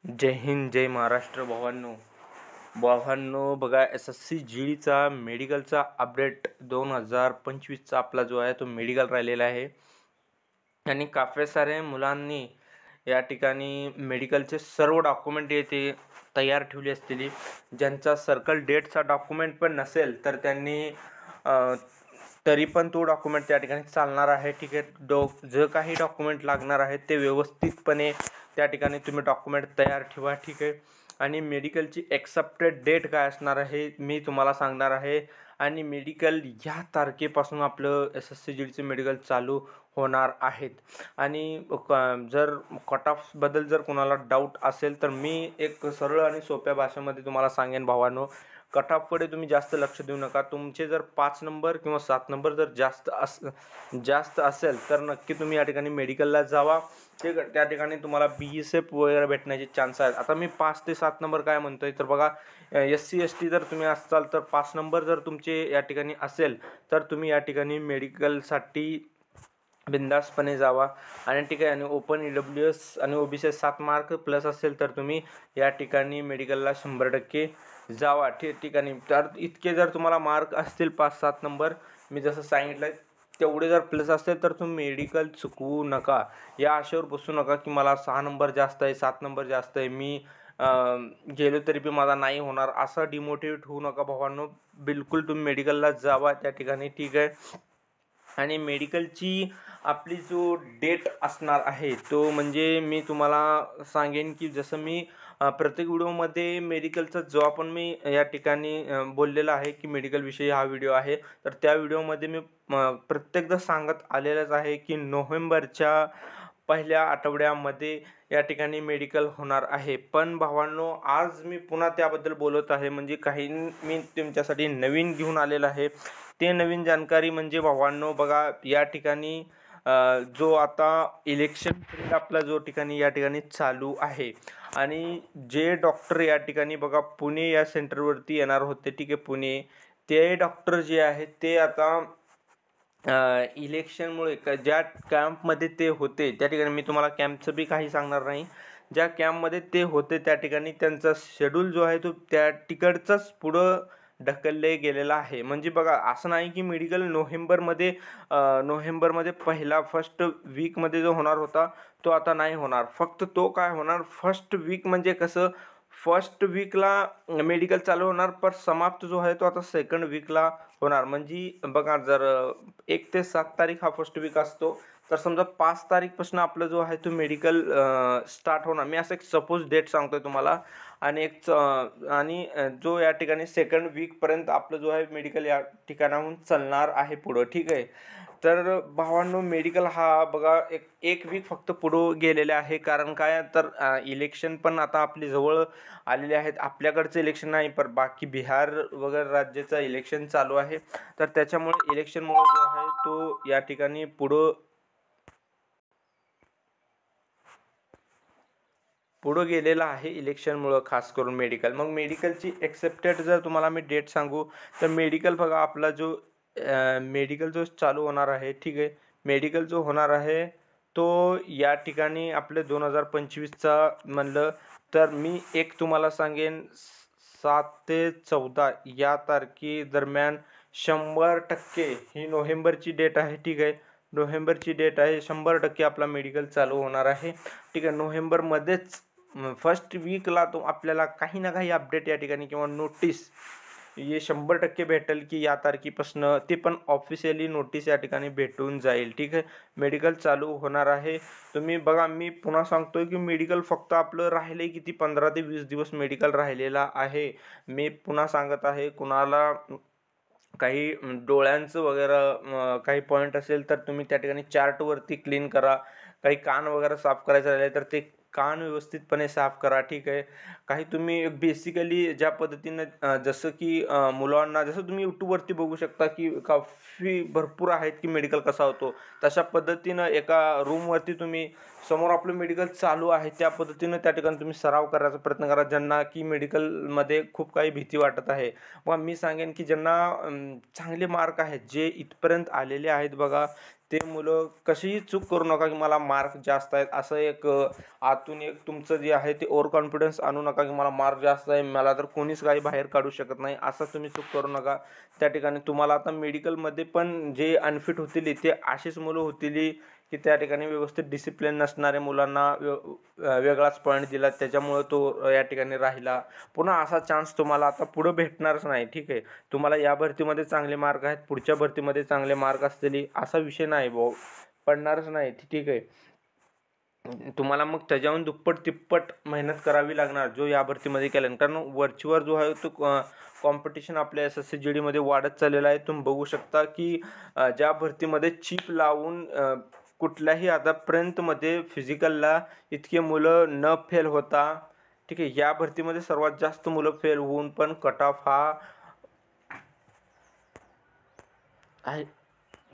जय हिंद, जय महाराष्ट्र. भावांनो बघा, SSC GDचा मेडिकलचा update 2025चा आपला जो आहे तो मेडिकल राहिलेला आहे. आणि काफी सारे मुलांनी या ठिकाणी मेडिकलचे सर्व डॉक्युमेंट येथे तयार ठेवले असतील. ज्यांचा सर्कल डेटचा डॉक्युमेंट पण नसेल तर त्यांनी तरी पण तो डॉक्युमेंट त्या ठिकाणी चालणार आहे. ठीक आहे, जे काही डॉक्युमेंट लागणार आहेत ते व्यवस्थितपणे त्या ठिकाणी तुम्ही डॉक्युमेंट तयार ठेवा. ठीक आहे, आणि मेडिकलची एक्सेप्टेड डेट काय असणार आहे मी तुम्हाला सांगणार आहे. आणि मेडिकल ह्या तारखेपासून आपलं SSC GDचे मेडिकल चालू होणार आहेत. आणि जर कट ऑफबद्दल जर कोणाला डाऊट असेल तर मी एक सरळ आणि सोप्या भाषेमध्ये तुम्हाला सांगेन भावांनो, कट ऑफकडे तुम्ही जास्त लक्ष देऊ नका. तुमचे जर 5 नंबर किंवा 7 नंबर जर जास्त असेल तर नक्की तुम्ही या ठिकाणी मेडिकलला जावा. त्या ठिकाणी तुम्हाला BSF वगैरे भेटण्याचे चान्स आहेत. आता मी 5 ते 7 नंबर काय म्हणतोय तर बघा, SC ST जर तुम्ही असाल तर 5 नंबर जर तुमचे या ठिकाणी असेल तर तुम्ही या ठिकाणी मेडिकलसाठी बिंदासपणे जावा. आणि ठीक आहे, आणि ओपन EWS आणि OBC 7 मार्क प्लस असेल तर तुम्ही या ठिकाणी मेडिकलला 100% जावा. ठिकाणी तर इतके जर तुम्हाला मार्क असतील 5-7 नंबर मी जसं सांगितलं तेवढे जर प्लस असतील तर तुम्ही मेडिकल चुकवू नका. या आशेवर बसू नका की मला 6 नंबर जास्त आहे, 7 नंबर जास्त आहे, मी गेलो तरी बी माझा नाही होणार, असं डिमोटिवेट होऊ नका भावांनो. बिलकुल तुम्ही मेडिकलला जावा त्या ठिकाणी. ठीक आहे, आणि मेडिकलची आपली जो डेट असणार आहे तो म्हणजे मी तुम्हाला सांगेन की जसं मी प्रत्येक व्हिडिओमध्ये मेडिकलचा जो आपण मी या ठिकाणी बोललेला आहे की मेडिकलविषयी हा व्हिडिओ आहे, तर त्या व्हिडिओमध्ये मी प्रत्येकदा सांगत आलेलंच आहे की नोव्हेंबरच्या पहिल्या आठवड्यामध्ये या ठिकाणी मेडिकल होणार आहे. पण भावांनो, आज मी पुन्हा त्याबद्दल बोलत आहे, म्हणजे काही मी तुमच्यासाठी नवीन घेऊन आलेलं आहे. ते नवीन जानकारी म्हणजे भावांनो बघा, या ठिकाणी जो आता इलेक्शन पिरियड आपला जो ठिकाणी या ठिकाणी चालू आहे, आणि जे डॉक्टर या ठिकाणी बघा पुणे या सेंटरवरती येणार होते. ठीक आहे, पुणे ते डॉक्टर जे आहेत ते आता इलेक्शनमुळे ज्या कॅम्पमध्ये ते होते त्या ठिकाणी, मी तुम्हाला कॅम्पचं बी काही सांगणार नाही, ज्या कॅम्पमध्ये ते होते त्या ठिकाणी त्यांचा शेड्यूल जो आहे तो त्या तिकडचाच पुढं ढकलले गेलेला आहे. म्हणजे बघा, असं नाही की मेडिकल नोव्हेंबरमध्ये पहिला फर्स्ट वीकमध्ये जो होणार होता तो आता नाही होणार. फक्त तो काय होणार, फर्स्ट वीक म्हणजे कसं, फर्स्ट वीकला मेडिकल चालू होणार, पण समाप्त जो आहे तो आता सेकंड वीकला होणार. म्हणजे बघा, जर 1 ते 7 तारीख हा फर्स्ट वीक असतो तर समजा 5 तारीखपासून आपलं जो आहे तो मेडिकल स्टार्ट होणार. मी असं एक सपोज डेट सांगतोय तुम्हाला. आणि आणि जो या ठिकाणी सेकंड वीकपर्यंत आपलं जो आहे मेडिकल या ठिकाणाहून चालणार आहे पुढं. ठीक आहे, तर भावांनो मेडिकल हा बघा एक वीक फक्त पुढं गेलेले आहे. कारण काय तर इलेक्शन पण आता आपली जवळ आलेले आहेत. आपल्याकडचं इलेक्शन नाही, पण बाकी बिहार वगैरे राज्याचं इलेक्शन चालू आहे, तर त्याच्यामुळे इलेक्शनमुळे जो आहे तो या ठिकाणी पुढं गेलेला आहे इलेक्शनमुळं, खास करून मेडिकल. मग मेडिकलची एक्सेप्टेड जर तुम्हाला मी डेट सांगू तर मेडिकल बघा, आपला जो मेडिकल जो चालू होणार आहे, ठीक आहे, मेडिकल जो होणार आहे तो या ठिकाणी आपले 2025चा म्हणलं तर मी एक तुम्हाला सांगेन 7 ते 14 या तारखे दरम्यान 100% ही नोव्हेंबरची डेट आहे. ठीक आहे, नोव्हेंबरची डेट आहे, 100% आपला मेडिकल चालू होणार आहे. ठीक आहे, नोव्हेंबरमध्येच फर्स्ट वीकला तो आपल्याला काही ना काही अपडेट या ठिकाणी किंवा नोटीस हे 100% भेटेल की या तारखेपासून, ते पण ऑफिशियली नोटीस या ठिकाणी भेटून जाईल. ठीक आहे, मेडिकल चालू होणार आहे. तुम्ही बघा, मी पुन्हा सांगतोय की मेडिकल फक्त आपलं राहिले किती 15 ते 20 दिवस मेडिकल राहिलेला आहे. मी पुन्हा सांगत आहे, कुणाला काही डोळ्यांचं वगैरे काही पॉईंट असेल तर तुम्ही त्या ठिकाणी चार्टवरती क्लीन करा. काही कान वगैरे साफ करायचे राहिले तर ते कान व्यवस्थितपणे साफ करा. ठीक आहे, काही तुम्ही बेसिकली ज्या पद्धतीनं जसं की मुलांना जसं तुम्ही यूट्यूबवरती बघू शकता की काफी भरपूर आहेत की मेडिकल कसा होतो, तशा पद्धतीनं एका रूमवरती तुम्ही समोर आपलं मेडिकल चालू आहे त्या पद्धतीनं त्या ठिकाणी तुम्ही सराव करायचा प्रयत्न करा. ज्यांना की मेडिकलमध्ये खूप काही भीती वाटत आहे, मग मी सांगेन की ज्यांना चांगले मार्क आहेत, जे इथपर्यंत आलेले आहेत बघा, ते मुलं कशीही चूक करू नका की मला मार्क जास्त आहेत असं एक आतून एक तुमचं जे आहे ते ओव्हर कॉन्फिडन्स आणू नका की मला मार्क जास्त आहे, मला तर कोणीच काही बाहेर काढू शकत नाही, असं तुम्ही चूक करू नका. त्या ठिकाणी तुम्हाला आता मेडिकलमध्ये पण जे अनफिट होतील ते अशीच मुलं होतील की त्या ठिकाणी व्यवस्थित डिसिप्लिन नसणाऱ्या मुलांना वेगळाच पॉईंट दिला, त्याच्यामुळं तो या ठिकाणी राहिला. पुन्हा असा चान्स तुम्हाला आता पुढं भेटणारच नाही. ठीक आहे, तुम्हाला या भरतीमध्ये चांगले मार्क आहेत, पुढच्या भरतीमध्ये चांगले मार्क असतील असा विषय नाही भाऊ, पडणारच नाही. ठीक आहे, तुम्हाला मग त्याच्याहून दुप्पट तिप्पट मेहनत करावी लागणार जो या भरतीमध्ये केल्यानं, कारण वरचीवर जो आहे तो कॉम्पिटिशन आपल्या SSC GD मध्ये वाढत चाललेला आहे. तुम्ही बघू शकता की ज्या भरतीमध्ये चिप लावून कुठल्याही आतापर्यंतमध्ये फिजिकलला इतके मुलं न फेल होता. ठीक आहे, या भरतीमध्ये सर्वात जास्त मुलं फेल होऊन पण कट ऑफ हा आहे